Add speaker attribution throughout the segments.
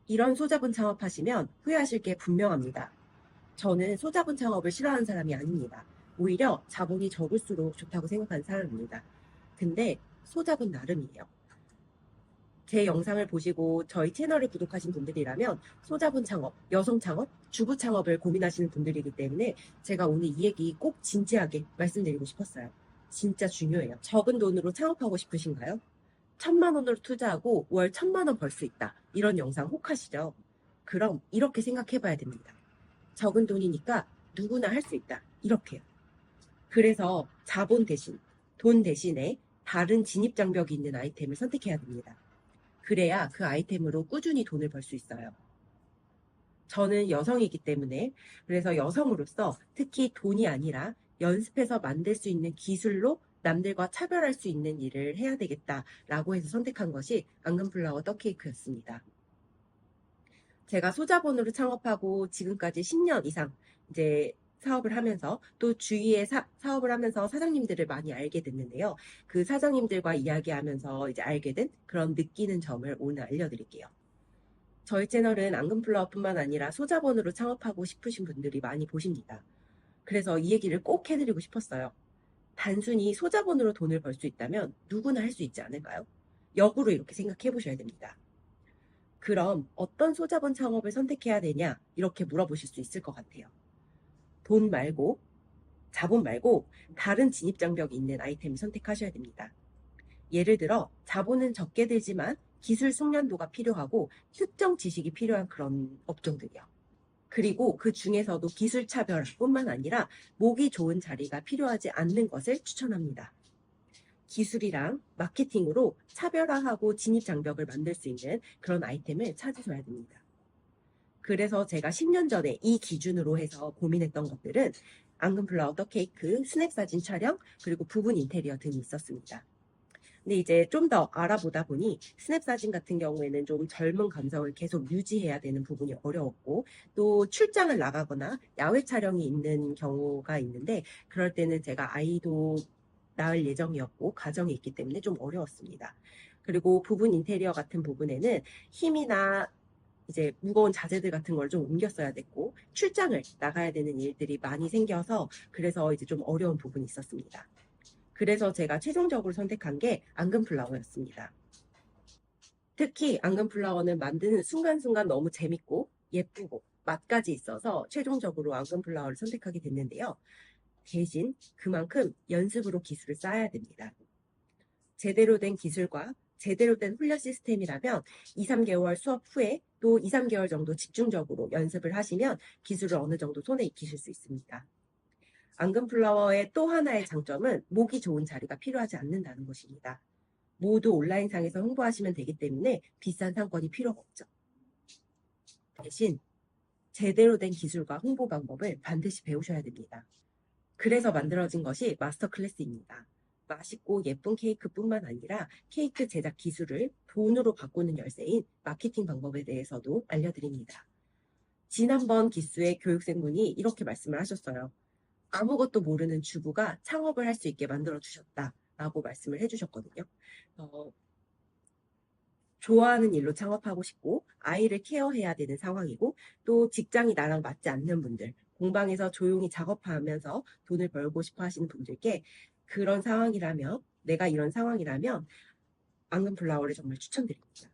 Speaker 1: 이런 소자본 창업하시면 후회하실 게 분명합니다. 저는 소자본 창업을 싫어하는 사람이 아닙니다. 오히려 자본이 적을수록 좋다고 생각하는 사람입니다. 근데 소자본 나름이에요. 제 영상을 보시고 저희 채널을 구독하신 분들이라면 소자본 창업, 여성 창업, 주부 창업을 고민하시는 분들이기 때문에 제가 오늘 이 얘기 꼭 진지하게 말씀드리고 싶었어요. 진짜 중요해요. 적은 돈으로 창업하고 싶으신가요? 1,000만 원으로 투자하고 월 1,000만 원 벌 수 있다. 이런 영상 혹하시죠? 그럼 이렇게 생각해 봐야 됩니다. 적은 돈이니까 누구나 할 수 있다. 이렇게요. 그래서 자본 대신, 돈 대신에 다른 진입 장벽이 있는 아이템을 선택해야 됩니다. 그래야 그 아이템으로 꾸준히 돈을 벌 수 있어요. 저는 여성이기 때문에 그래서 여성으로서 특히 돈이 아니라 연습해서 만들 수 있는 기술로 남들과 차별할 수 있는 일을 해야 되겠다라고 해서 선택한 것이 앙금플라워 떡케이크였습니다. 제가 소자본으로 창업하고 지금까지 10년 이상 이제 사업을 하면서 또 주위에 사업을 하면서 사장님들을 많이 알게 됐는데요. 그 사장님들과 이야기하면서 이제 알게 된 그런 느끼는 점을 오늘 알려드릴게요. 저희 채널은 앙금플라워뿐만 아니라 소자본으로 창업하고 싶으신 분들이 많이 보십니다. 그래서 이 얘기를 꼭 해드리고 싶었어요. 단순히 소자본으로 돈을 벌 수 있다면 누구나 할 수 있지 않을까요? 역으로 이렇게 생각해 보셔야 됩니다. 그럼 어떤 소자본 창업을 선택해야 되냐? 이렇게 물어보실 수 있을 것 같아요. 돈 말고, 자본 말고 다른 진입 장벽이 있는 아이템을 선택하셔야 됩니다. 예를 들어 자본은 적게 들지만 기술 숙련도가 필요하고 특정 지식이 필요한 그런 업종들이요. 그리고 그 중에서도 기술 차별뿐만 아니라 목이 좋은 자리가 필요하지 않는 것을 추천합니다. 기술이랑 마케팅으로 차별화하고 진입 장벽을 만들 수 있는 그런 아이템을 찾으셔야 됩니다. 그래서 제가 10년 전에 이 기준으로 해서 고민했던 것들은 앙금플라워 떡케이크, 스냅 사진 촬영, 그리고 부분 인테리어 등이 있었습니다. 근데 이제 좀 더 알아보다 보니 스냅 사진 같은 경우에는 좀 젊은 감성을 계속 유지해야 되는 부분이 어려웠고 또 출장을 나가거나 야외 촬영이 있는 경우가 있는데 그럴 때는 제가 아이도 낳을 예정이었고 가정이 있기 때문에 좀 어려웠습니다. 그리고 부분 인테리어 같은 부분에는 힘이나 이제 무거운 자재들 같은 걸 좀 옮겼어야 됐고 출장을 나가야 되는 일들이 많이 생겨서 그래서 이제 좀 어려운 부분이 있었습니다. 그래서 제가 최종적으로 선택한 게 앙금플라워였습니다. 특히 앙금플라워는 만드는 순간순간 너무 재밌고 예쁘고 맛까지 있어서 최종적으로 앙금플라워를 선택하게 됐는데요. 대신 그만큼 연습으로 기술을 쌓아야 됩니다. 제대로 된 기술과 제대로 된 훈련 시스템이라면 2, 3개월 수업 후에 또 2, 3개월 정도 집중적으로 연습을 하시면 기술을 어느 정도 손에 익히실 수 있습니다. 앙금플라워의 또 하나의 장점은 목이 좋은 자리가 필요하지 않는다는 것입니다. 모두 온라인상에서 홍보하시면 되기 때문에 비싼 상권이 필요가 없죠. 대신 제대로 된 기술과 홍보 방법을 반드시 배우셔야 됩니다. 그래서 만들어진 것이 마스터 클래스입니다. 맛있고 예쁜 케이크뿐만 아니라 케이크 제작 기술을 돈으로 바꾸는 열쇠인 마케팅 방법에 대해서도 알려드립니다. 지난번 기수의 교육생분이 이렇게 말씀을 하셨어요. 아무것도 모르는 주부가 창업을 할 수 있게 만들어 주셨다라고 말씀을 해주셨거든요. 좋아하는 일로 창업하고 싶고 아이를 케어해야 되는 상황이고 또 직장이 나랑 맞지 않는 분들, 공방에서 조용히 작업하면서 돈을 벌고 싶어 하시는 분들께 그런 상황이라면, 내가 이런 상황이라면 앙금플라워를 정말 추천드립니다.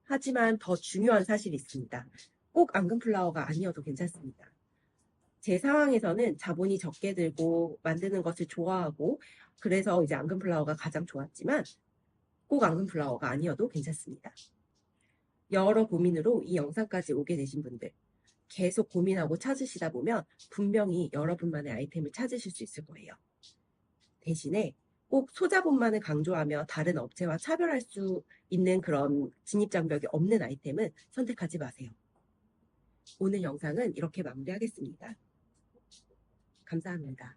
Speaker 1: 하지만 더 중요한 사실이 있습니다. 꼭 앙금플라워가 아니어도 괜찮습니다. 제 상황에서는 자본이 적게 들고 만드는 것을 좋아하고 그래서 이제 앙금플라워가 가장 좋았지만 꼭 앙금플라워가 아니어도 괜찮습니다. 여러 고민으로 이 영상까지 오게 되신 분들 계속 고민하고 찾으시다 보면 분명히 여러분만의 아이템을 찾으실 수 있을 거예요. 대신에 꼭 소자본만을 강조하며 다른 업체와 차별할 수 있는 그런 진입장벽이 없는 아이템은 선택하지 마세요. 오늘 영상은 이렇게 마무리하겠습니다. 감사합니다.